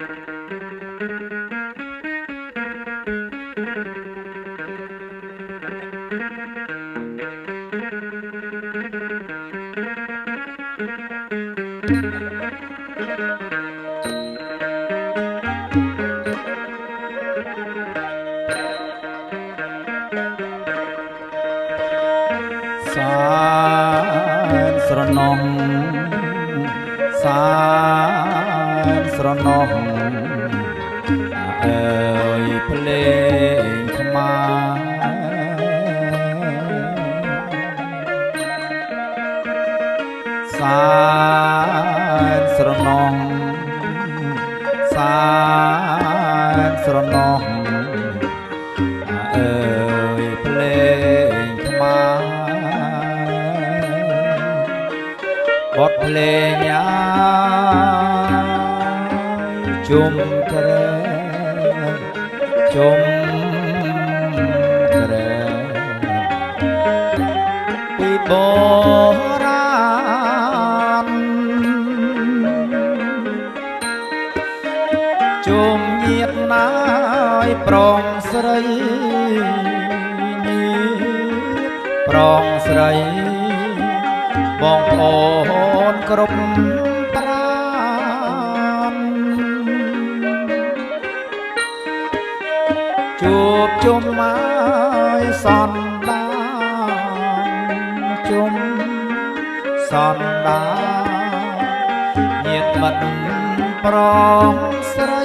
ស្រណោះសាស្រណោះអើយភ្លេងខ្មែរសាស្រណោះសាស្រណោះអើយភ្លេងខ្មែរបទភ្លេងជុំក្រែជុំក្រែពីបុរាណជុំញាតណាយប្រងស្រីញាតប្រងស្រីបងប្អូនគ្រប់ប្រាណជួបជុំមកសន្តានជុំសន្តានញាតិមិត្តប្រងស្រី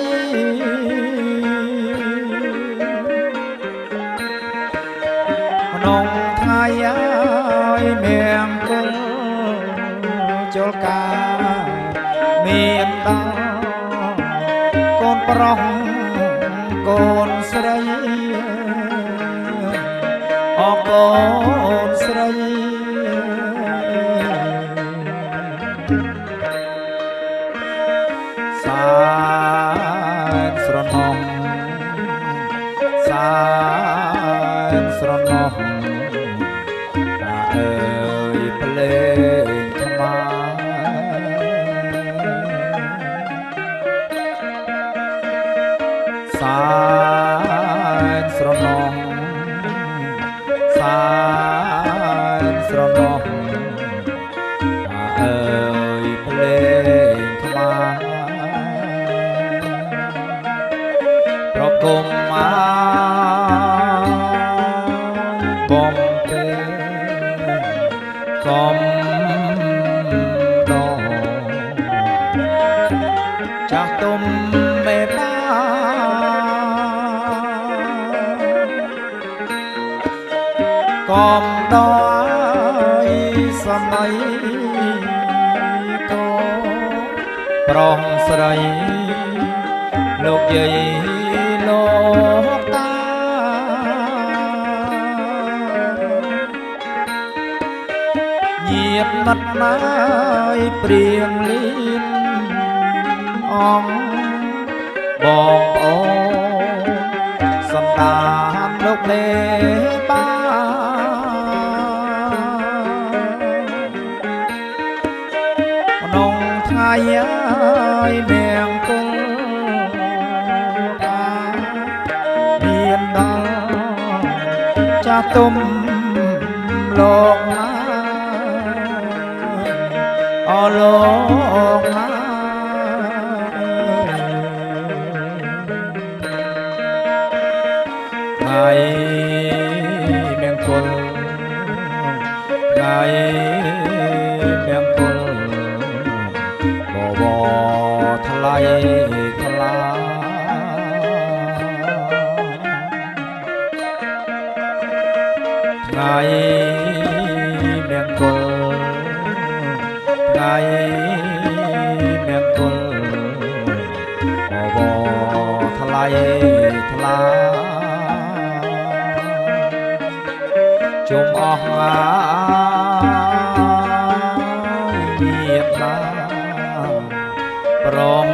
ក្នុងថ្ងៃឲ្យមង្គលជលកាមានដល់កូនប្រុសកូនស្រីអរកូនស្រីសាស្រណោះសាស្រណោះអើយភ្លេងសាស្រណោះសាស្រណោះអើយភ្លេងខ្មែរប្រគំមកបំពេកំដងចាស់ទុំមេបាកំដោយសម័យកូប្រងស្រីលោកយាយលោកតាញាតិមិត្តណាយព្រៀងលៀនអង្គបងប្អូនសន្តានលោកមេបាក្នុងថ្ងៃឲ្យមង្គលមានដល់ចាស់ទុំលោកណាអរលោកណាថ្ងៃមង្គលថ្ងៃមង្គលបបថ្លៃថ្លាថ្ងៃមង្គលថ្ងៃមង្គលបបថ្លៃថ្លាជុំអស់ញាតិណាប្រង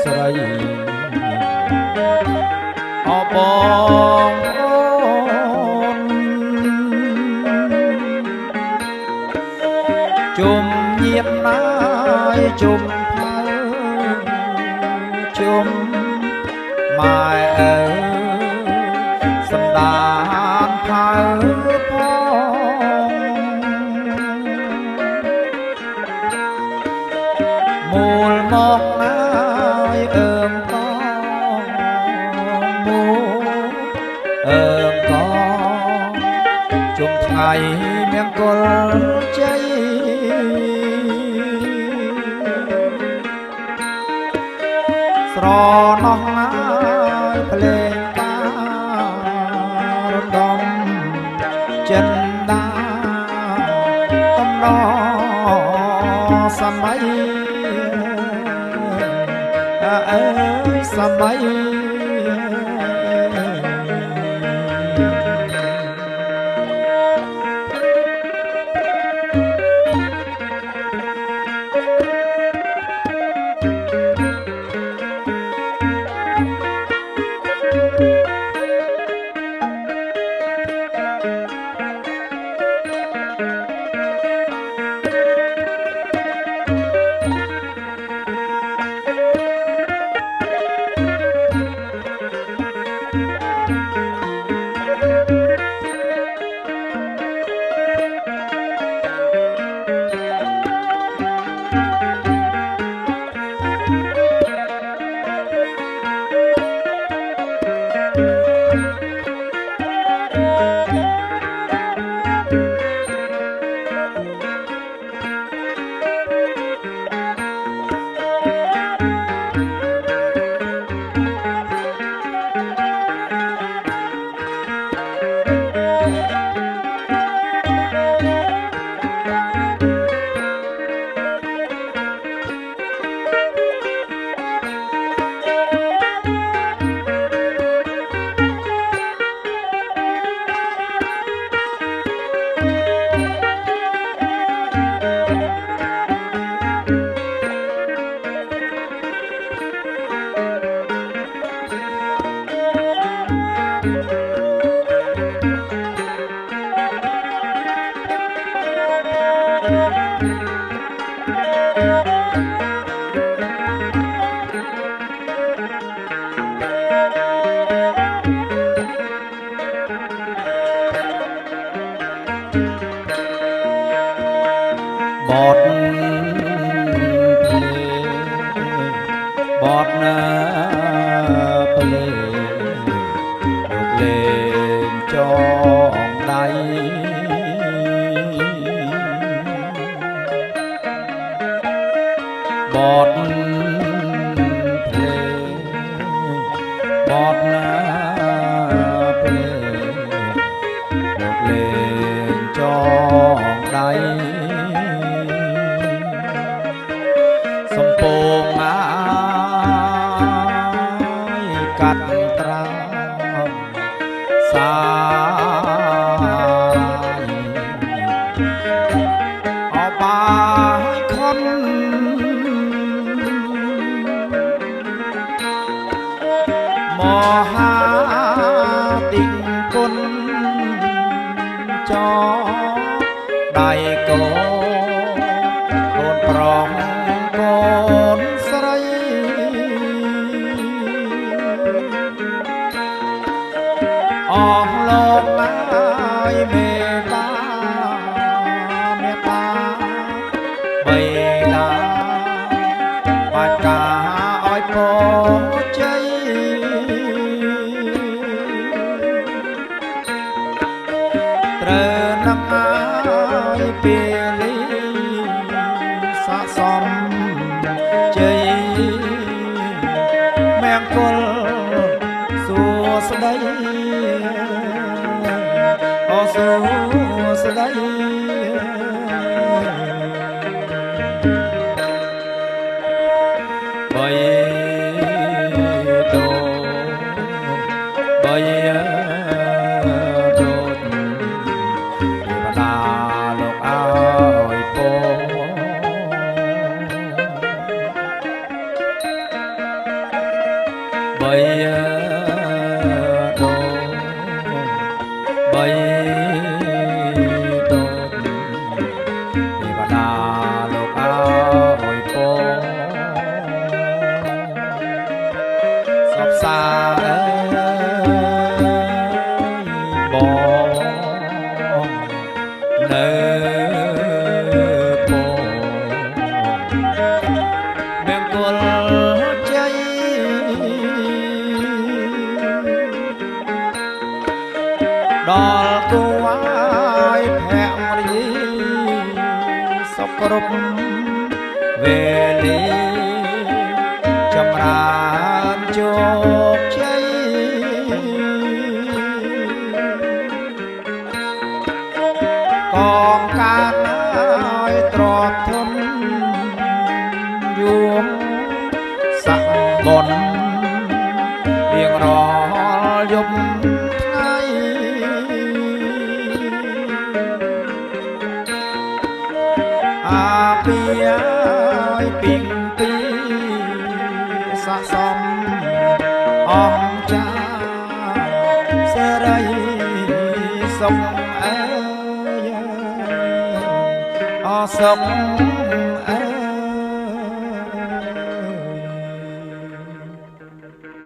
ស្រីអបងអូនជុំញាតិណាយជុំផៅ ជុំម៉ែអើសន្តានផៅផងមូលមកណាយអើងកមូលអើងកជុំថ្ងៃមង្គលជ័យស្រណោះណាយភ្លេងតារំដំចិនដាកំណសម័យអើយសម័យបតបតណាភ្លេលោកលេងចងដៃបតភ្លេបតណាភ្លេលោកលេងចងដៃសំពងអាយកាត់ត្រាំសាយអបាយខុនមហាទិញគុណចដៃកោកូនប្រុសកូនស្រីអស់លោកហើយមេតាមេតាបីតាបាច់ការឲ្យពរជ័យត្រូវនឹងហើយពេលស័កសមជ័យមង្គលសួស្ដីអូសួស្ដីបីតោបីតោបដាលោកអើយពបីតោបីតោបដាលោកអើយព សាអើយបងនៅបងមង្គលជ័យដល់គួយភរិយាសុខគ្រប់វេលាចម្រើនជោគជ័យកងការឲ្យទ្រពធនយួងស័ក្តិបុណ្យរៀងរាល់យប់ថ្ងៃអាពីឲ្យពីងពីស័ក្តិសមអង្គចាសេរីសុខអើយអសុខ